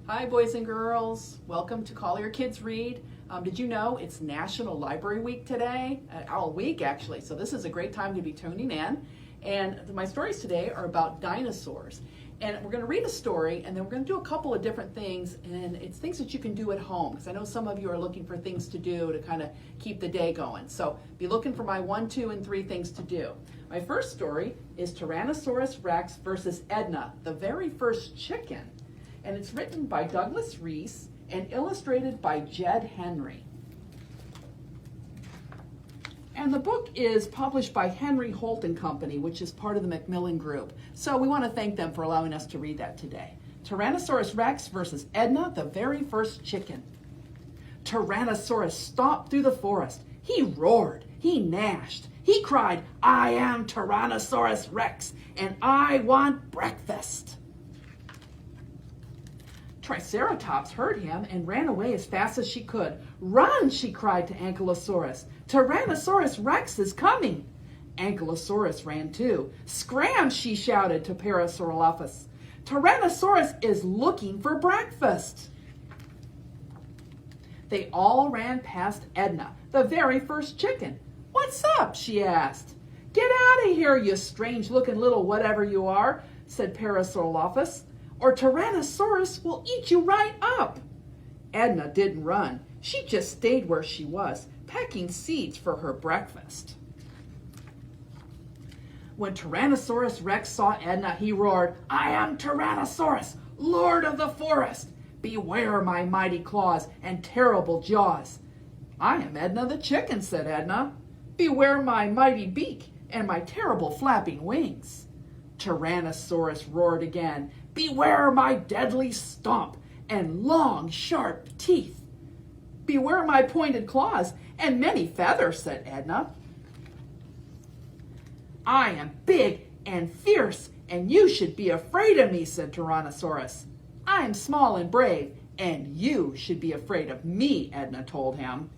Hi, boys and girls. Welcome to Collier Kids Read. Did you know it's National Library Week today? All week, actually. So this is a great time to be tuning in. And my stories today are about dinosaurs. And we're going to read a story, and then we're going to do a couple of different things. And it's things that you can do at home, because I know some of you are looking for things to do to kind of keep the day going. So be looking for my 1, 2, and 3 things to do. My first story is Tyrannosaurus Rex versus Edna, the very first chicken. And it's written by Douglas Reese and illustrated by Jed Henry. And the book is published by Henry Holt and Company, which is part of the Macmillan Group. So we want to thank them for allowing us to read that today. Tyrannosaurus Rex versus Edna, the very first chicken. Tyrannosaurus stomped through the forest. He roared, he gnashed, he cried, "I am Tyrannosaurus Rex, and I want breakfast." Triceratops heard him and ran away as fast as she could. "Run," she cried to Ankylosaurus. "Tyrannosaurus Rex is coming." Ankylosaurus ran too. "Scram," she shouted to Parasaurolophus. "Tyrannosaurus is looking for breakfast." They all ran past Edna, the very first chicken. "What's up?" she asked. "Get out of here, you strange-looking little whatever you are," said Parasaurolophus, "or Tyrannosaurus will eat you right up." Edna didn't run. She just stayed where she was, pecking seeds for her breakfast. When Tyrannosaurus Rex saw Edna, he roared, "I am Tyrannosaurus, lord of the forest. Beware my mighty claws and terrible jaws." "I am Edna the chicken," said Edna. "Beware my mighty beak and my terrible flapping wings." Tyrannosaurus roared again, "Beware my deadly stomp and long, sharp teeth." "Beware my pointed claws and many feathers," said Edna. "I am big and fierce, and you should be afraid of me," said Tyrannosaurus. "I am small and brave, and you should be afraid of me," Edna told him.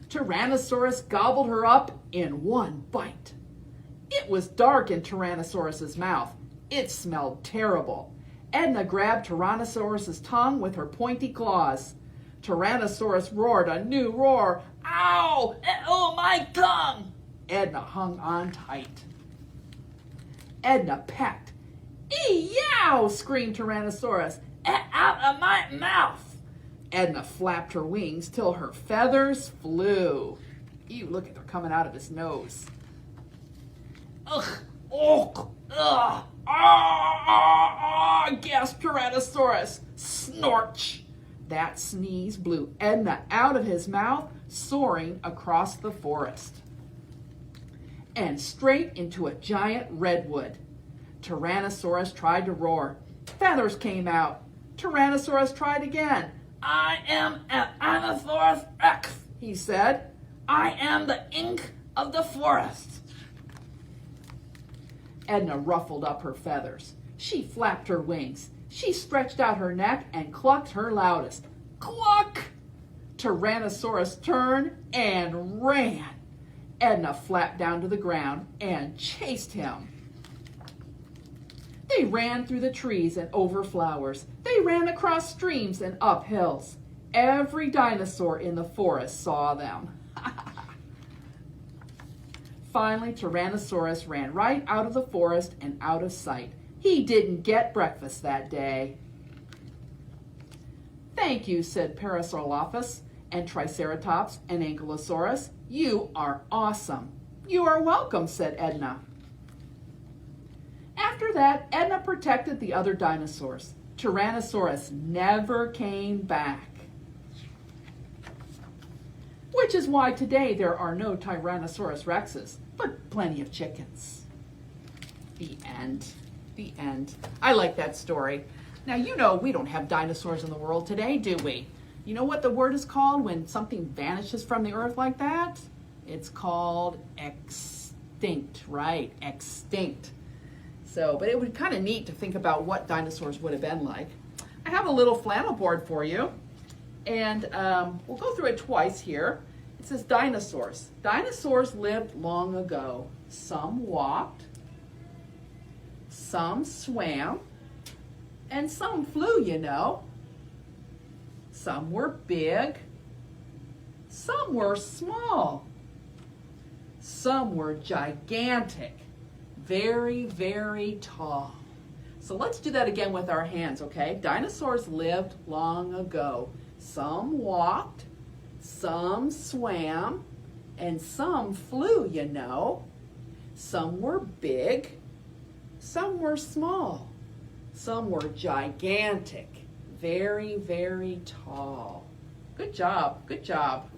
Tyrannosaurus gobbled her up in one bite. It was dark in Tyrannosaurus's mouth. It smelled terrible. Edna grabbed Tyrannosaurus's tongue with her pointy claws. Tyrannosaurus roared a new roar. "Ow! Oh, my tongue!" Edna hung on tight. Edna pecked. "Ee-yow!" screamed Tyrannosaurus. "Out of my mouth!" Edna flapped her wings till her feathers flew. Ew, look at, they're coming out of his nose. "Ugh! Oh! Ugh! Ah!" gasped Tyrannosaurus. Snorch! That sneeze blew Edna out of his mouth, soaring across the forest and straight into a giant redwood. Tyrannosaurus tried to roar. Feathers came out. Tyrannosaurus tried again. "I am an Dinosaurus Rex," he said. "I am the ink of the forest." Edna ruffled up her feathers. She flapped her wings. She stretched out her neck and clucked her loudest. Cluck! Tyrannosaurus turned and ran. Edna flapped down to the ground and chased him. They ran through the trees and over flowers. They ran across streams and up hills. Every dinosaur in the forest saw them. Finally, Tyrannosaurus ran right out of the forest and out of sight. He didn't get breakfast that day. "Thank you," said Parasaurolophus and Triceratops and Ankylosaurus. "You are awesome." "You are welcome," said Edna. After that, Edna protected the other dinosaurs. Tyrannosaurus never came back. Which is why today there are no Tyrannosaurus Rexes, but plenty of chickens. The end. The end. I like that story. Now, you know we don't have dinosaurs in the world today, do we? You know what the word is called when something vanishes from the earth like that? It's called extinct, right? Extinct. So, but it would be kind of neat to think about what dinosaurs would have been like. I have a little flannel board for you, and we'll go through it twice here. It says dinosaurs. Dinosaurs lived long ago. Some walked, some swam, and some flew, you know. Some were big, some were small, some were gigantic, very, very tall. So let's do that again with our hands, okay? Dinosaurs lived long ago. Some walked, some swam, and some flew, you know. Some were big, some were small, some were gigantic, very, very tall. Good job, good job.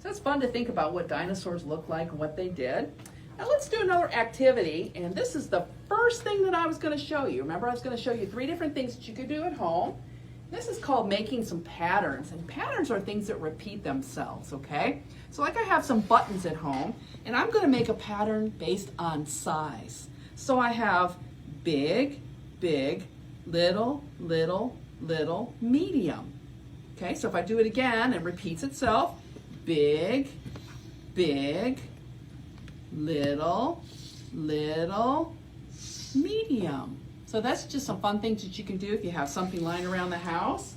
So it's fun to think about what dinosaurs look like and what they did. Now let's do another activity, and this is the first thing that I was going to show you. Remember, I was going to show you 3 different things that you could do at home. This is called making some patterns, and patterns are things that repeat themselves, okay? So like I have some buttons at home, and I'm going to make a pattern based on size. So I have big, big, little, little, little, medium. Okay, so if I do it again, it repeats itself. Big, big, little, little, medium. So that's just some fun things that you can do if you have something lying around the house.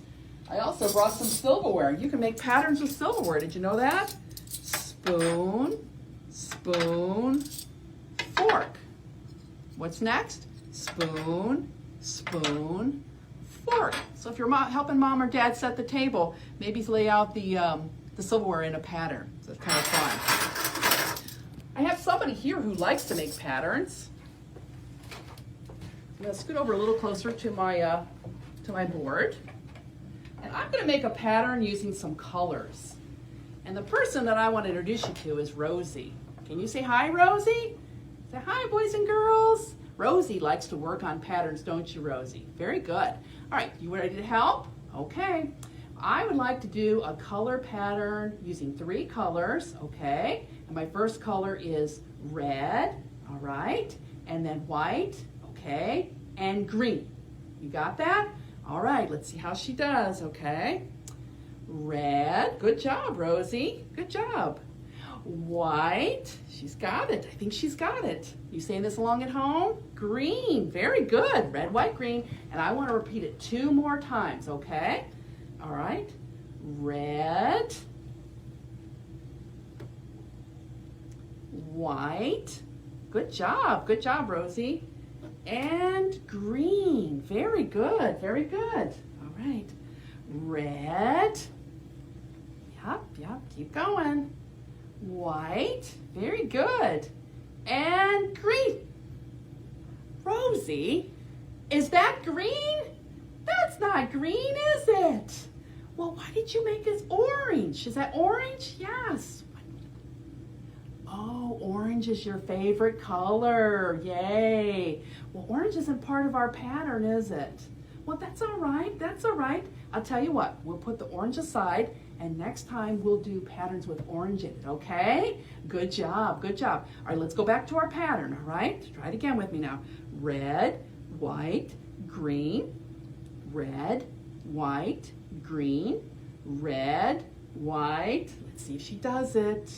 I also brought some silverware. You can make patterns with silverware. Did you know that? Spoon, spoon, fork. What's next? Spoon, spoon, fork. So if you're helping mom or dad set the table, maybe lay out the silverware in a pattern. So it's kind of fun. I have somebody here who likes to make patterns. I'm going to scoot over a little closer to my board. And I'm going to make a pattern using some colors. And the person that I want to introduce you to is Rosie. Can you say hi, Rosie? Say hi, boys and girls. Rosie likes to work on patterns, don't you, Rosie? Very good. All right, you ready to help? Okay. I would like to do a color pattern using 3 colors, okay? And my first color is red, all right? And then white, okay? And green. You got that? All right, let's see how she does, okay? Red, good job, Rosie. Good job. White, she's got it. I think she's got it. You saying this along at home? Green, very good. Red, white, green. And I want to repeat it 2 more times, okay? All right. Red, white. Good job, Rosie. And green. Very good, very good. All right. Red. Yep, keep going. White. Very good. And green. Rosie, is that green? That's not green, is it? Well, why did you make it orange? Is that orange? Yes. Oh, orange is your favorite color. Yay. Well, orange isn't part of our pattern, is it? Well, that's all right. That's all right. I'll tell you what. We'll put the orange aside, and next time we'll do patterns with orange in it, okay? Good job. Good job. All right, let's go back to our pattern, all right? Try it again with me now. Red, white, green. Red, white, green. Red, white. Let's see if she does it.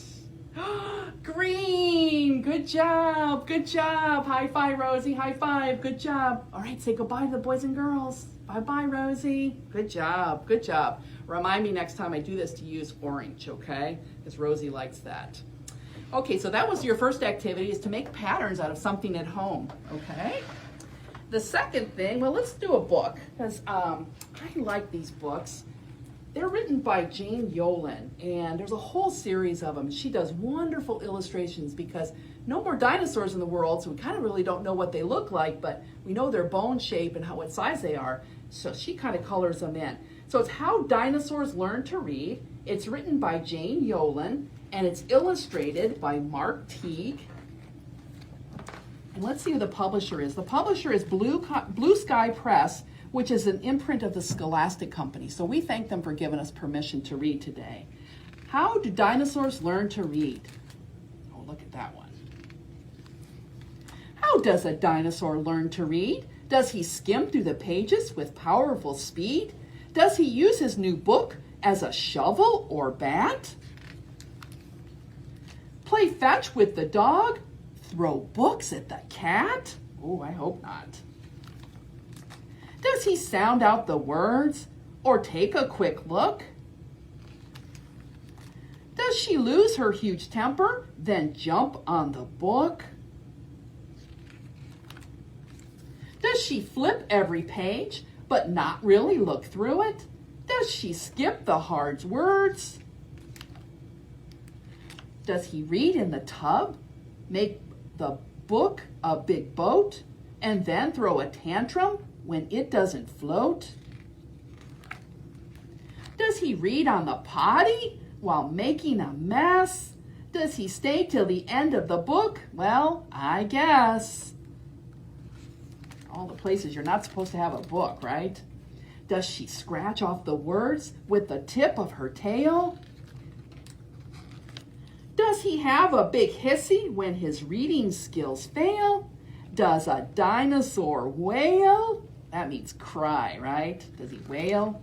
Green. Good job. Good job. High five, Rosie. High five. Good job. All right, say goodbye to the boys and girls. Bye-bye, Rosie. Good job. Good job. Remind me next time I do this to use orange, okay? Because Rosie likes that. Okay, so that was your first activity, is to make patterns out of something at home, okay? The second thing, well, let's do a book, because I like these books. They're written by Jane Yolen, and there's a whole series of them. She does wonderful illustrations because no more dinosaurs in the world, so we kind of really don't know what they look like, but we know their bone shape and what size they are, so she kind of colors them in. So it's How Dinosaurs Learn to Read. It's written by Jane Yolen, and it's illustrated by Mark Teague. And let's see who the publisher is. The publisher is Blue Sky Press, which is an imprint of the Scholastic Company. So we thank them for giving us permission to read today. How do dinosaurs learn to read? Oh, look at that one. How does a dinosaur learn to read? Does he skim through the pages with powerful speed? Does he use his new book as a shovel or bat? Play fetch with the dog? Throw books at the cat? Oh, I hope not. Does he sound out the words or take a quick look? Does she lose her huge temper, then jump on the book? Does she flip every page, but not really look through it? Does she skip the hard words? Does he read in the tub, make the book a big boat, and then throw a tantrum when it doesn't float? Does he read on the potty while making a mess? Does he stay till the end of the book? Well, I guess. All the places you're not supposed to have a book, right? Does she scratch off the words with the tip of her tail? Does he have a big hissy when his reading skills fail? Does a dinosaur wail? That means cry, right? Does he wail?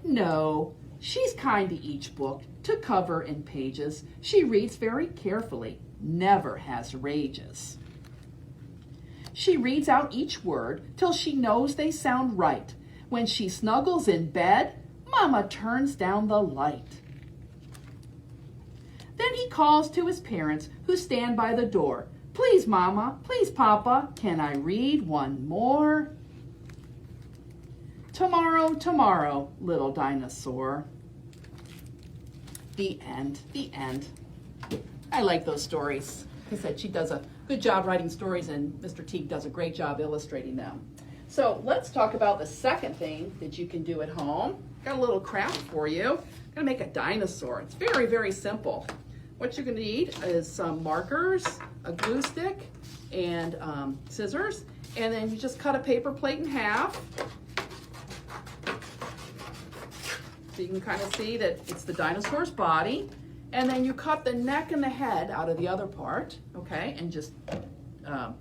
No, she's kind to each book, to cover and pages. She reads very carefully, never has rages. She reads out each word till she knows they sound right. When she snuggles in bed, Mama turns down the light. Then he calls to his parents who stand by the door. Please, Mama, please, Papa, can I read one more? Tomorrow, tomorrow, little dinosaur. The end, the end. I like those stories. Like I said, she does a good job writing stories, and Mr. Teague does a great job illustrating them. So let's talk about the second thing that you can do at home. Got a little craft for you. I'm gonna make a dinosaur. It's very, very simple. What you're gonna need is some markers, a glue stick, and scissors, and then you just cut a paper plate in half. So you can kind of see that it's the dinosaur's body. And then you cut the neck and the head out of the other part, okay, and just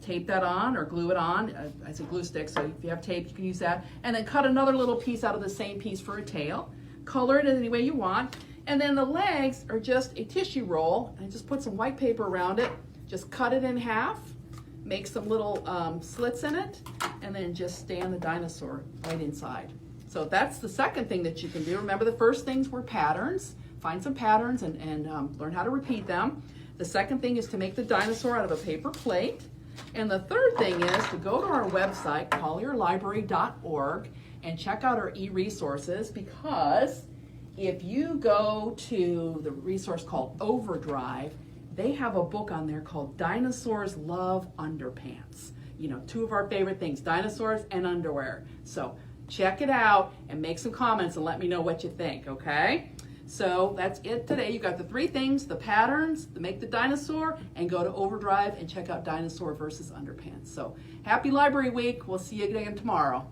tape that on or glue it on. I said glue stick, so if you have tape, you can use that. And then cut another little piece out of the same piece for a tail. Color it any way you want. And then the legs are just a tissue roll. I just put some white paper around it. Just cut it in half, make some little slits in it, and then just stand the dinosaur right inside. So that's the second thing that you can do. Remember, the first things were patterns. Find some patterns and learn how to repeat them. The second thing is to make the dinosaur out of a paper plate. And the third thing is to go to our website, collierlibrary.org, and check out our e-resources, because if you go to the resource called Overdrive, they have a book on there called Dinosaurs Love Underpants. You know, two of our favorite things, dinosaurs and underwear. So check it out and make some comments and let me know what you think, okay? So that's it today. You got the three things, the patterns, the make the dinosaur, and go to Overdrive and check out Dinosaur versus Underpants. So happy Library Week. We'll see you again tomorrow.